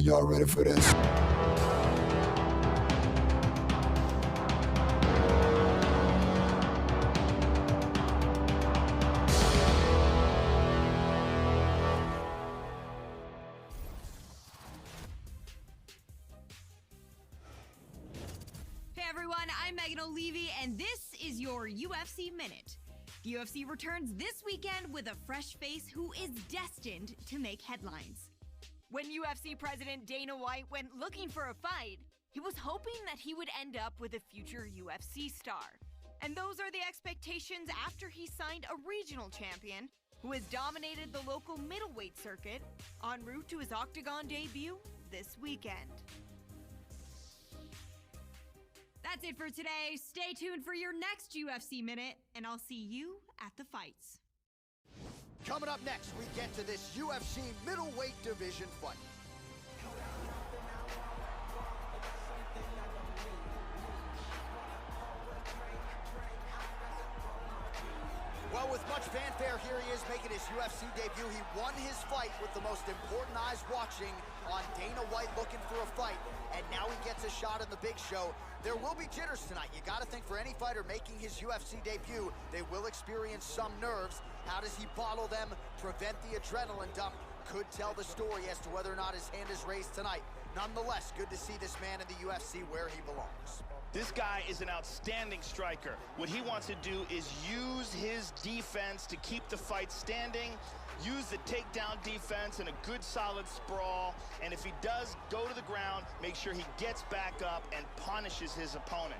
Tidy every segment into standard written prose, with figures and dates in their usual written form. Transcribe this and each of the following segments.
Are y'all ready for this? And this is your UFC Minute. The UFC returns this weekend with a fresh face who is destined to make headlines. When UFC President Dana White went looking for a fight, he was hoping that he would end up with a future UFC star. And those are the expectations after he signed a regional champion who has dominated the local middleweight circuit en route to his Octagon debut this weekend. That's it for today. Stay tuned for your next UFC Minute, and I'll see you at the fights. Coming up next, we get to this UFC middleweight division fight. Well, with much fanfare, here he is making his UFC debut. He won his fight with the most important eyes watching on Dana White looking for a fight, and now he gets a shot in the big show. There will be jitters tonight. You got to think for any fighter making his UFC debut, they will experience some nerves. How does he bottle them, prevent the adrenaline dump? Could tell the story as to whether or not his hand is raised tonight. Nonetheless, good to see this man in the UFC where he belongs. This guy is an outstanding striker. What he wants to do is use his defense to keep the fight standing, use the takedown defense and a good solid sprawl, and if he does go to the ground, make sure he gets back up and punishes his opponent.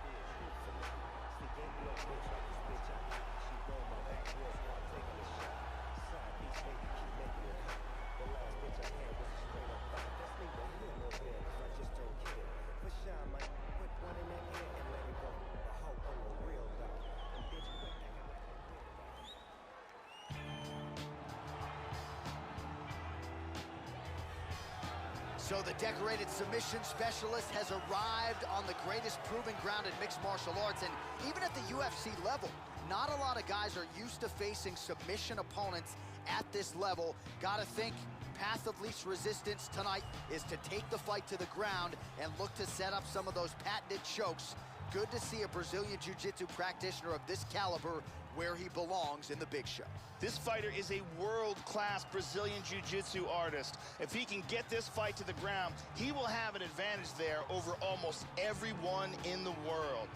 So the decorated submission specialist has arrived on the greatest proving ground in mixed martial arts, and even at the UFC level, not a lot of guys are used to facing submission opponents at this level. Gotta think path of least resistance tonight is to take the fight to the ground and look to set up some of those patented chokes. Good to see a Brazilian Jiu-Jitsu practitioner of this caliber where he belongs in the big show. This fighter is a world-class Brazilian Jiu-Jitsu artist. If he can get this fight to the ground, he will have an advantage there over almost everyone in the world.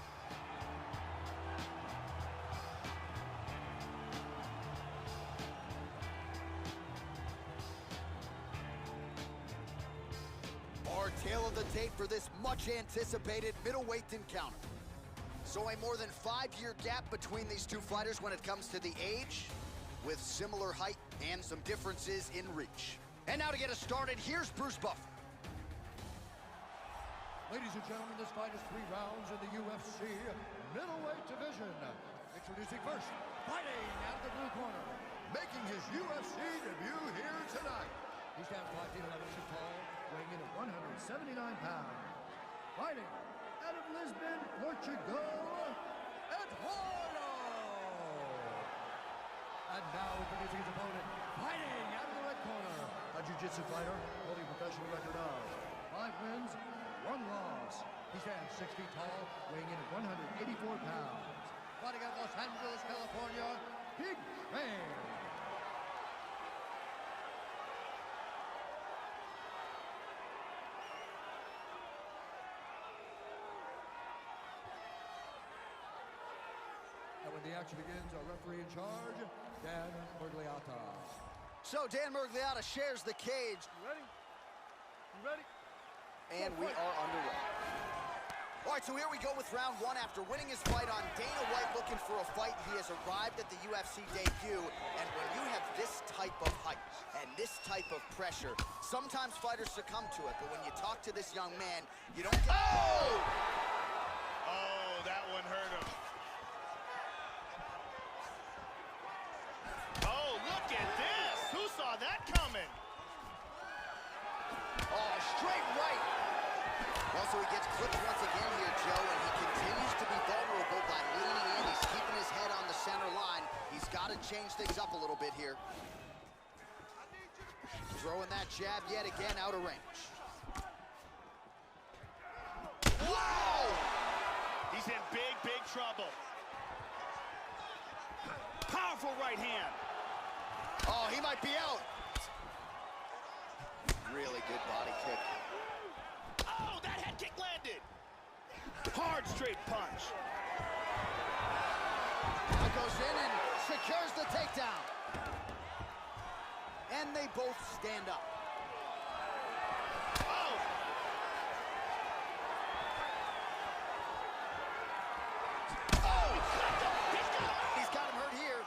Our tail of the tape for this much-anticipated middleweight encounter. So a more than 5-year gap between these two fighters when it comes to the age, with similar height and some differences in reach. And now to get us started, here's Bruce Buffer. Ladies and gentlemen, this fight is 3 rounds in the UFC middleweight division. Introducing first, fighting out of the blue corner, making his UFC debut here tonight. He stands 5 feet 11 inches tall, weighing in at 179 pounds. Fighting out of Lisbon, Portugal, Eduardo! And now introducing his opponent, fighting out of the red corner, a jiu-jitsu fighter holding a professional record of 5 wins, 1 loss. He stands 6 feet tall, weighing in at 184 pounds. Fighting out of Los Angeles, California, Big Man. And when the action begins, our referee in charge, Dan Mergliata. So Dan Mergliata shares the cage. You ready? You ready? And we are underway. All right, so here we go with round 1. After winning his fight on Dana White looking for a fight, he has arrived at the UFC debut. And when you have this type of height and this type of pressure, sometimes fighters succumb to it. But when you talk to this young man, you don't get... Oh! Oh, that one hurt him. Oh, look at this! Who saw that coming? Oh, straight right. Also, he gets clipped once again here, Joe, and he continues to be vulnerable by leaning in. He's keeping his head on the center line. He's got to change things up a little bit here. Throwing that jab yet again out of range. Powerful right hand. Oh, he might be out. Really good body kick. Oh, that head kick landed. Hard straight punch. Now goes in and secures the takedown. And they both stand up. Oh! Oh, He's got him hurt here.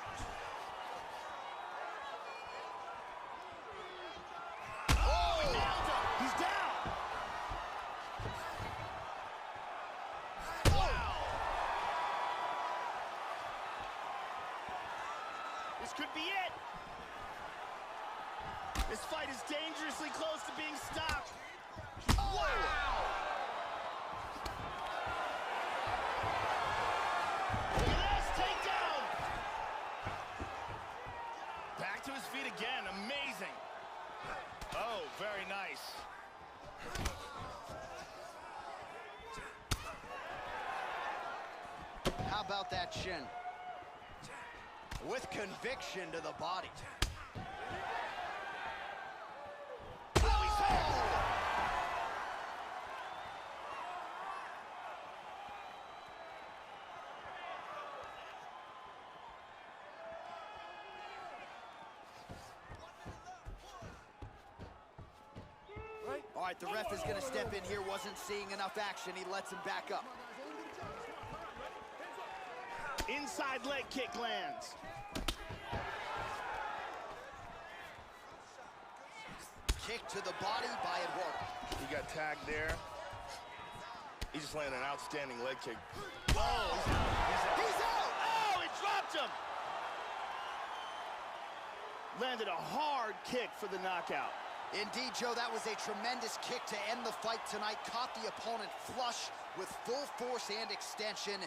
Oh, he nailed him. He's down. Wow. This could be it. This fight is dangerously close to being stopped. Oh. Wow! Look at this takedown. Back to his feet again. Amazing. Oh, very nice. How about that shin? With conviction to the body. All right, the ref is going to step in here. Wasn't seeing enough action. He lets him back up. Inside leg kick lands. Kick to the body by Eduardo. He got tagged there. He just landed an outstanding leg kick. Whoa! He's out! Oh, he dropped him! Landed a hard kick for the knockout. Indeed, Joe, that was a tremendous kick to end the fight tonight. Caught the opponent flush with full force and extension.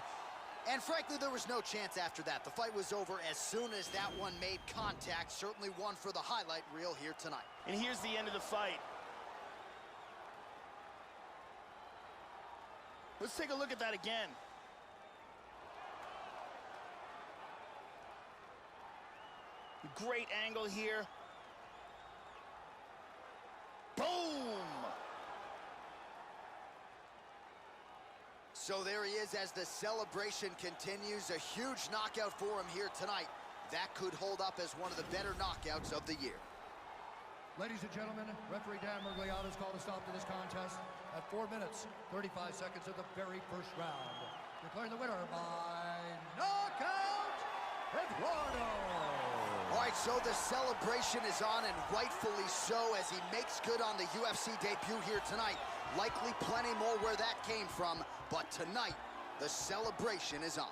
And frankly, there was no chance after that. The fight was over as soon as that one made contact. Certainly one for the highlight reel here tonight. And here's the end of the fight. Let's take a look at that again. Great angle here. Boom! So there he is as the celebration continues. A huge knockout for him here tonight. That could hold up as one of the better knockouts of the year. Ladies and gentlemen, referee Dan Mergliata has called a stop to this contest at 4 minutes, 35 seconds of the very first round. Declaring the winner by knockout, Eduardo. All right, so the celebration is on, and rightfully so, as he makes good on the UFC debut here tonight. Likely plenty more where that came from, but tonight, the celebration is on.